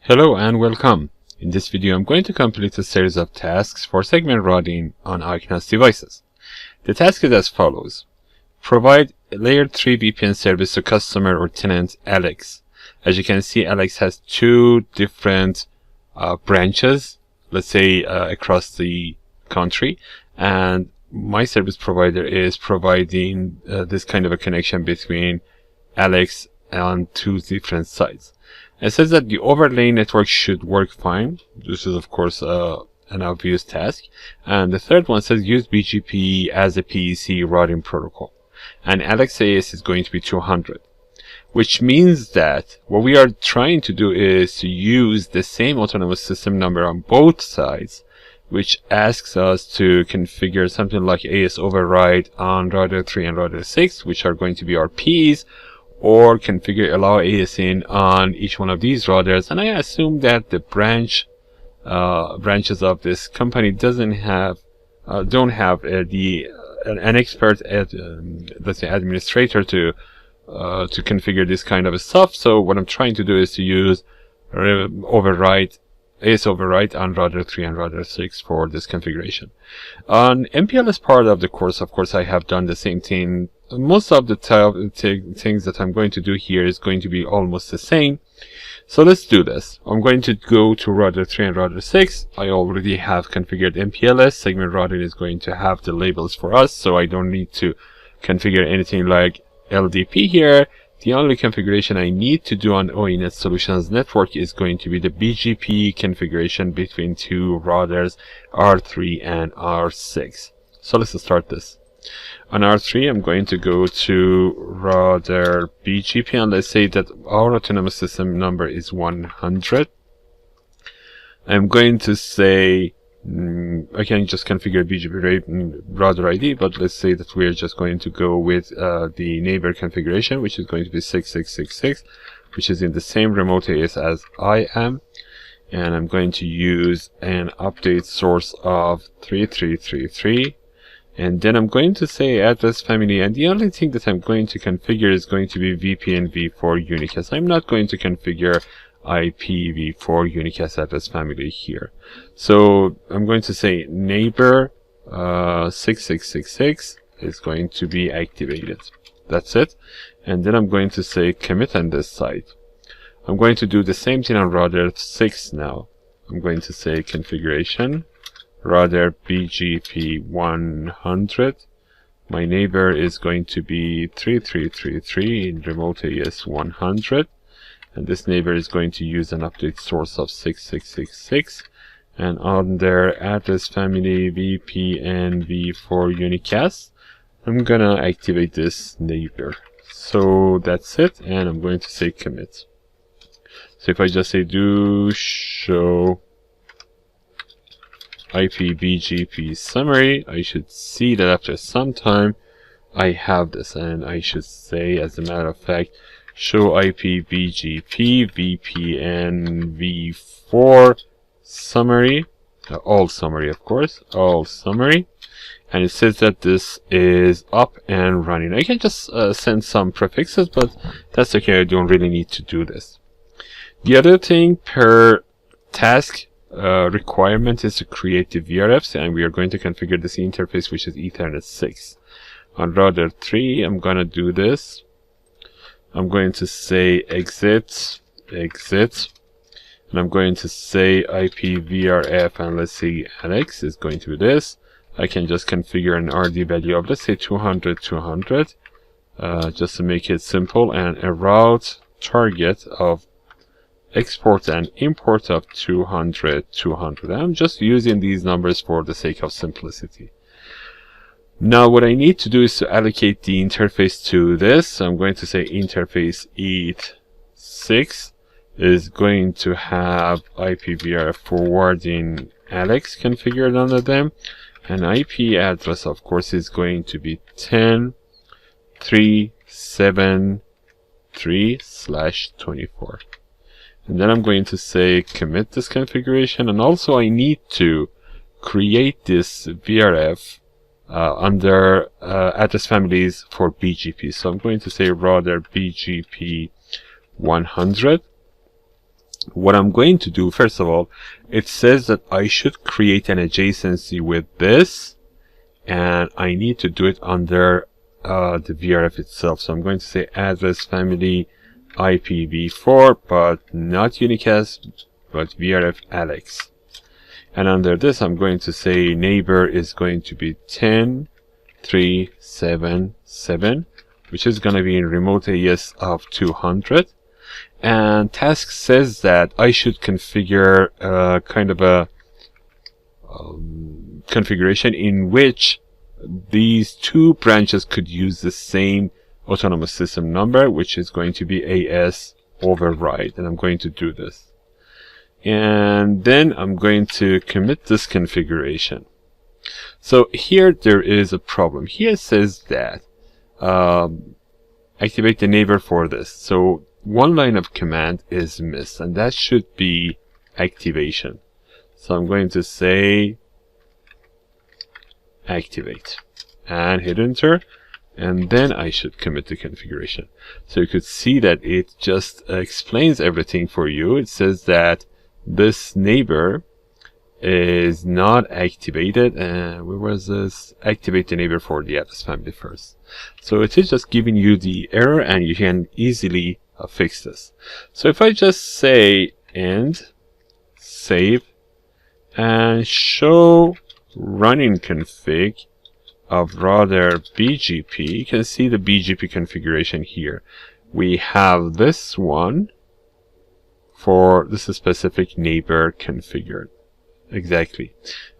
Hello and welcome. In this video I'm going to complete a series of tasks for segment routing on OcNOS devices. The task is as follows. Provide a layer 3 VPN service to customer or tenant Alex. As you can see, Alex has two different branches, let's say across the country, and my service provider is providing this kind of a connection between Alex on two different sites. It says that the overlay network should work fine. This is of course an obvious task. And the third one says use BGP as a PEC routing protocol. And Alex AS is going to be 200. Which means that what we are trying to do is to use the same autonomous system number on both sides, which asks us to configure something like AS override on router 3 and router 6, which are going to be our Ps, or configure allow ASIN on each one of these routers. And I assume that the branches of this company don't have an expert let's say administrator to configure this kind of stuff. So what I'm trying to do is to use AS override on router 3 and router 6 for this configuration. On MPLS part of the course, of course, I have done the same thing. Most of the things that I'm going to do here is going to be almost the same. So let's do this. I'm going to go to router 3 and router 6. I already have configured MPLS. Segment routing is going to have the labels for us, so I don't need to configure anything like LDP here. The only configuration I need to do on OENet Solutions Network is going to be the BGP configuration between two routers, R3 and R6. So let's start this. On R3, I'm going to go to router BGP, and let's say that our autonomous system number is 100. I'm going to say, I can just configure BGP router ID, but let's say that we're just going to go with the neighbor configuration, which is going to be 6666, which is in the same remote AS as I am. And I'm going to use an update source of 3333. And then I'm going to say address family, and the only thing that I'm going to configure is going to be VPN v4 unicast. I'm not going to configure IPv4 unicast address family here. So I'm going to say neighbor 6666 is going to be activated. That's it. And then I'm going to say commit on this side. I'm going to do the same thing on router 6 now. I'm going to say configuration router BGP 100. My neighbor is going to be 3333 in remote AS 100. And this neighbor is going to use an update source of 6666. And on their address family VPN v4 unicast, I'm gonna activate this neighbor. So that's it, and I'm going to say commit. So if I just say do show IP BGP summary, I should see that after some time I have this, and I should say, as a matter of fact, show IP BGP VPN v4 summary, all summary of course, all summary, and it says that this is up and running. I can just send some prefixes, but that's okay, I don't really need to do this. The other thing per task requirement is to create the VRFs, and we are going to configure this interface, which is Ethernet 6. On router 3, I'm going to do this. I'm going to say exit, and I'm going to say IP VRF, and let's say Alex is going to be this. I can just configure an RD value of, let's say 200, just to make it simple, and a route target of export and import of 200. I'm just using these numbers for the sake of simplicity. Now what I need to do is to allocate the interface to this. I'm going to say interface ETH6 is going to have IPVRF forwarding Alex configured under them, and IP address of course is going to be 10.373/24. And then I'm going to say commit this configuration, and also I need to create this VRF under address families for BGP. So I'm going to say router BGP 100, what I'm going to do, first of all, it says that I should create an adjacency with this, and I need to do it under the VRF itself. So I'm going to say address family IPv4, but not unicast, but VRF Alex. And under this, I'm going to say neighbor is going to be 10.377, which is going to be in remote AES of 200. And task says that I should configure kind of a configuration in which these two branches could use the same autonomous system number, which is going to be AS override. And I'm going to do this. And then I'm going to commit this configuration. So here there is a problem. Here it says that activate the neighbor for this. So one line of command is missed, and that should be activation. So I'm going to say activate and hit enter, and then I should commit the configuration. So you could see that it just explains everything for you. It says that this neighbor is not activated, and where was this? Activate the neighbor for the address family first. So it is just giving you the error, and you can easily fix this. So if I just say end, save, and show running config of router BGP, you can see the BGP configuration here. We have this one for this specific neighbor configured. Exactly.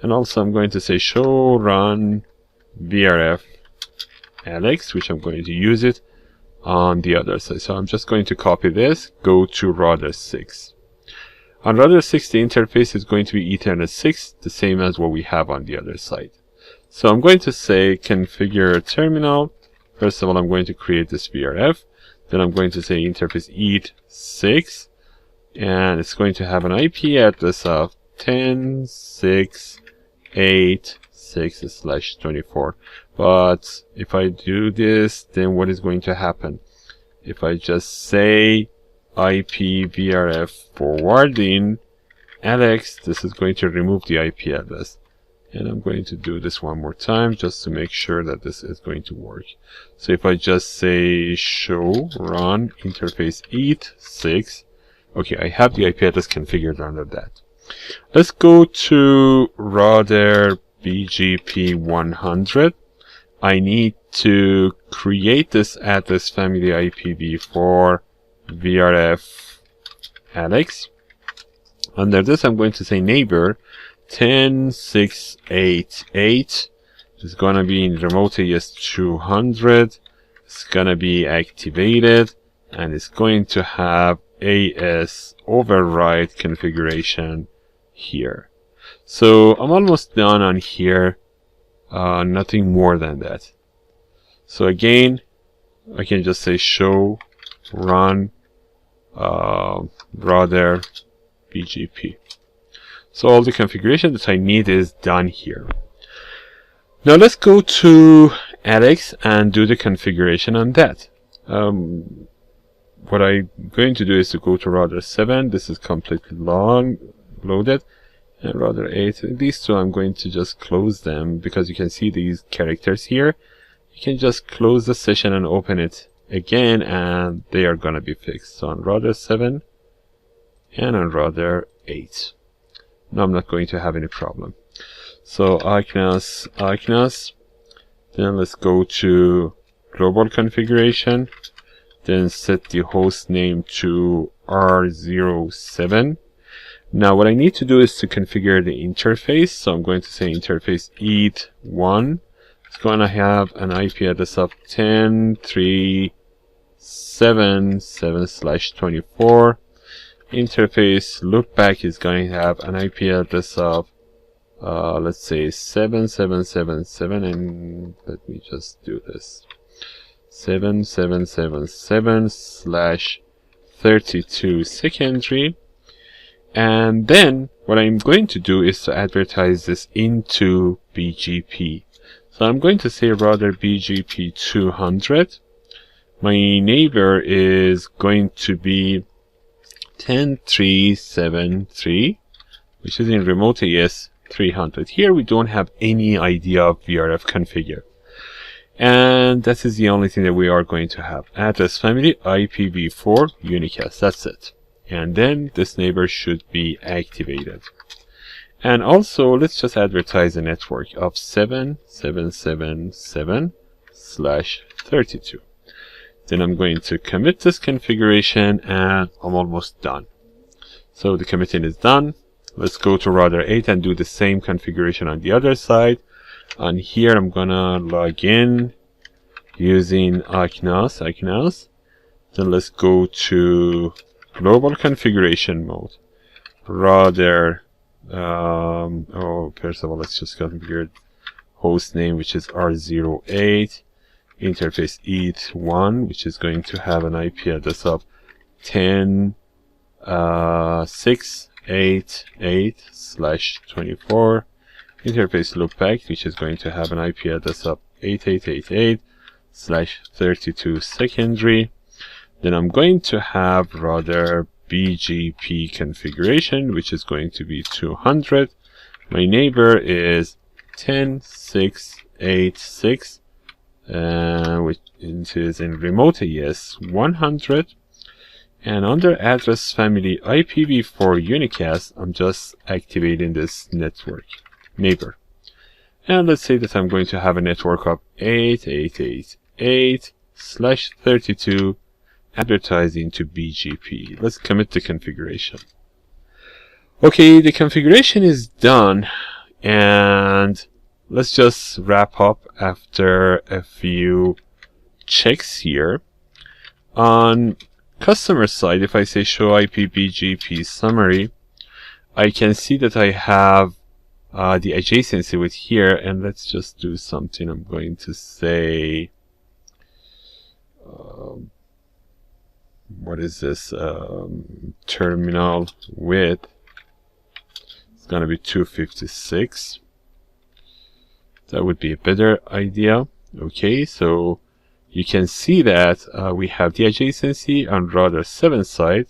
And also I'm going to say show run VRF Alex, which I'm going to use it on the other side. So I'm just going to copy this, go to router 6. On router 6, the interface is going to be Ethernet 6, the same as what we have on the other side. So I'm going to say configure terminal. First of all, I'm going to create this VRF. Then I'm going to say interface ETH6, and it's going to have an IP address of 10.6.8.6/24. But if I do this, then what is going to happen? If I just say IP VRF forwarding Alex, this is going to remove the IP address. And I'm going to do this one more time just to make sure that this is going to work. So if I just say show run interface ETH6, okay, I have the IP address configured under that. Let's go to router BGP 100. I need to create this address family IPv4 VRF Alex. Under this, I'm going to say neighbor 10.6.8.8 is going to be in remote AES 200. It's going to be activated, and it's going to have AS override configuration here. So I'm almost done on here. Nothing more than that. So again, I can just say show run router BGP. So all the configuration that I need is done here. Now let's go to Alex and do the configuration on that. What I'm going to do is to go to router 7. This is completely loaded. And router 8. These two I'm going to just close them because you can see these characters here. You can just close the session and open it again, and they are going to be fixed. So on router 7 and on router 8. Now I'm not going to have any problem. So OcNOS. Then let's go to global configuration. Then set the host name to R07. Now what I need to do is to configure the interface. So I'm going to say interface ETH1. It's going to have an IP address of 10.377/24. Interface loopback is going to have an IP address of let's say 7777, and let me just do this, 7777/32 secondary. And then what I'm going to do is to advertise this into BGP. So I'm going to say router BGP 200. My neighbor is going to be 10373, which is in remote AS 300. Here we don't have any idea of VRF configure. And that is the only thing that we are going to have. Address family IPv4 unicast. That's it. And then this neighbor should be activated. And also, let's just advertise a network of 7777/32. Then I'm going to commit this configuration, and I'm almost done. So the committing is done. Let's go to router 8 and do the same configuration on the other side. On here, I'm gonna log in using OcNOS. Then let's go to global configuration mode. Router, first of all, let's just configure host name, which is R08, interface ETH1, which is going to have an IP address of 10.688/24. Interface loopback, which is going to have an IP address of 8888/32 secondary. Then I'm going to have router BGP configuration, which is going to be 200. My neighbor is 10.686, which is in remote AS 100. And under address family IPv4 unicast, I'm just activating this network neighbor. And let's say that I'm going to have a network of 8888/32 advertising to BGP. Let's commit the configuration. Okay, the configuration is done, and let's just wrap up after a few checks here. On customer side, if I say show IP BGP summary, I can see that I have the adjacency with here, and let's just do something. I'm going to say, what is this? Terminal width. It's going to be 256. That would be a better idea. Okay, so you can see that we have the adjacency on router 7 side.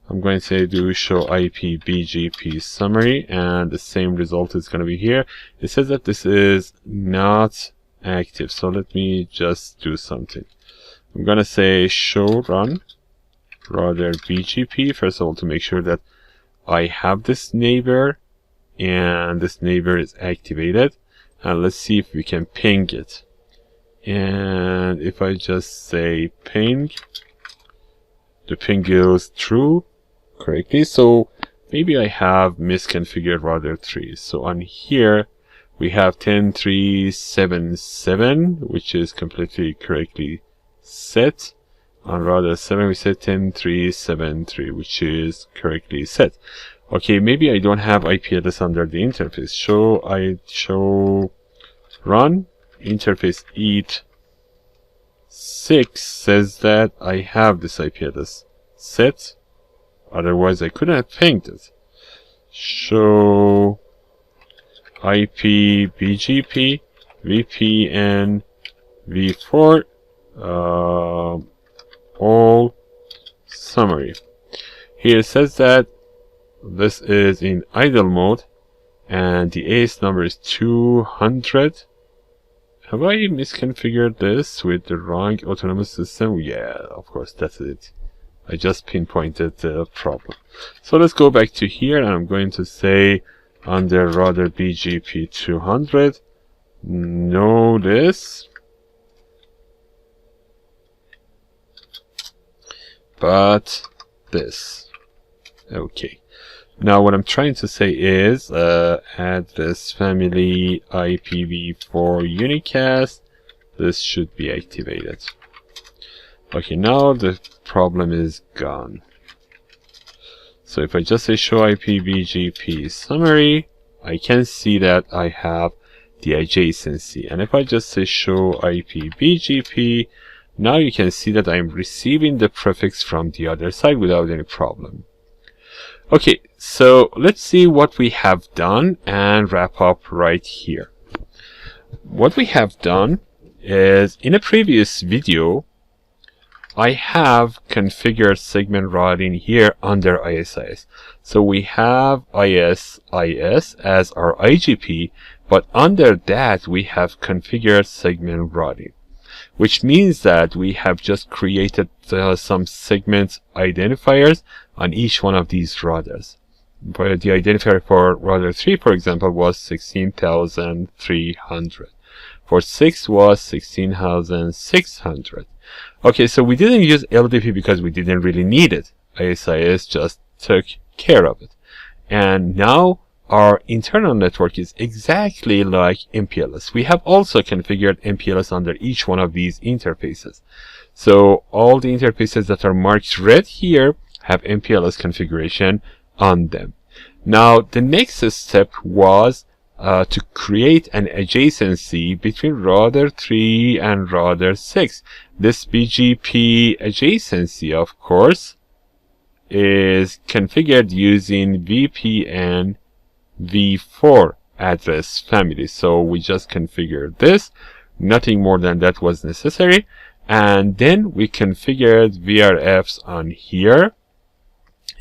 I'm going to say do show IP BGP summary, and the same result is going to be here. It says that this is not active, so let me just do something. I'm going to say show run router BGP, first of all, to make sure that I have this neighbor and this neighbor is activated. And let's see if we can ping it. And if I just say ping, the ping goes through correctly. So maybe I have misconfigured router 3. So on here we have 10.377, which is completely correctly set. On router 7 we set 10.373, which is correctly set. Okay, maybe I don't have IP address under the interface. Show run interface ETH6 says that I have this IP address set. Otherwise, I couldn't have pinged it. Show IP BGP VPN v4 all summary. Here it says that this is in idle mode and the AS number is 200. Have I misconfigured this with the wrong autonomous system? Yeah, of course, that's it. I just pinpointed the problem. So let's go back to here, and I'm going to say under router BGP 200, no this, but this. Okay. Now what I'm trying to say is address family IPv4 unicast. This should be activated. Okay, now the problem is gone. So if I just say show IP BGP summary, I can see that I have the adjacency. And if I just say show IP BGP, now you can see that I'm receiving the prefix from the other side without any problem. Okay, so let's see what we have done and wrap up right here. What we have done is, in a previous video, I have configured segment routing here under ISIS. So we have ISIS as our IGP, but under that we have configured segment routing, which means that we have just created some segment identifiers on each one of these routers. But the identifier for router 3, for example, was 16,300. For 6 was 16,600. Okay, so we didn't use LDP because we didn't really need it. ISIS just took care of it. And now our internal network is exactly like MPLS. We have also configured MPLS under each one of these interfaces. So all the interfaces that are marked red here have MPLS configuration on them. Now the next step was to create an adjacency between router 3 and router 6. This BGP adjacency, of course, is configured using VPN v4 address family. So we just configured this. Nothing more than that was necessary. And then we configured VRFs on here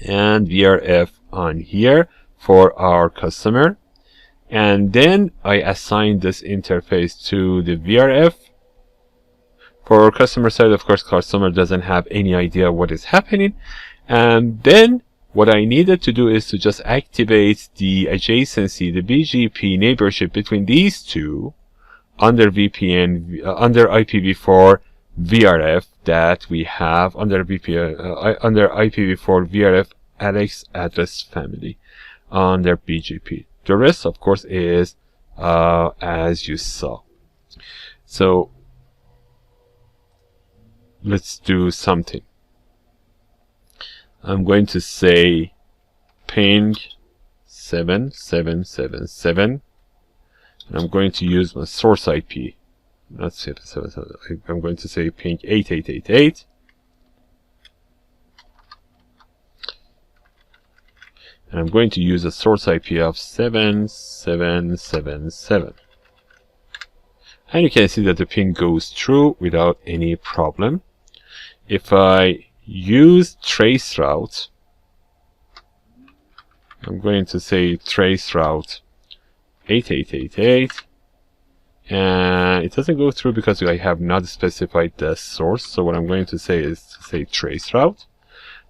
and VRF on here for our customer. And then I assigned this interface to the VRF. For our customer side, of course, customer doesn't have any idea what is happening. And then what I needed to do is to just activate the adjacency, the BGP neighborship between these two under VPN, under IPv4 VRF that we have under under IPv4 VRF Alex address family under BGP. The rest, of course, is as you saw. So let's do something. I'm going to say ping 7777, and I'm going to use my source IP. Not 777. I'm going to say ping 8888. And I'm going to use a source IP of 7777. And you can see that the ping goes through without any problem. If I use traceroute, I'm going to say traceroute 8888, and it doesn't go through because I have not specified the source. So what I'm going to say is to say traceroute.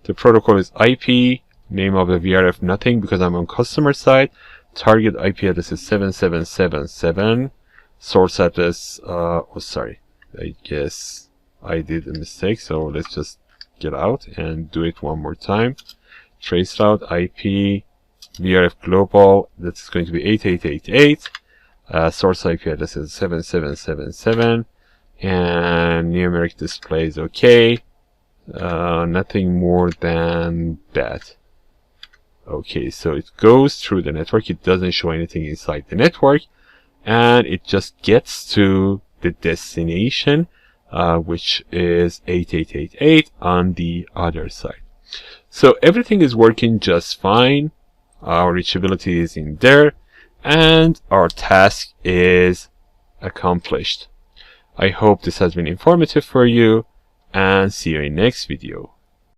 The protocol is IP, name of the VRF nothing because I'm on customer side. Target IP address is 7777. Source address, oh sorry, I guess I did a mistake, so let's just get out and do it one more time. Traceroute IP VRF global, that's going to be 8888. Source IP address is 7777, and numeric display is okay. Nothing more than that. Okay, so it goes through the network. It doesn't show anything inside the network, and it just gets to the destination, which is 8888 on the other side. So everything is working just fine. Our reachability is in there, and our task is accomplished. I hope this has been informative for you, and see you in next video.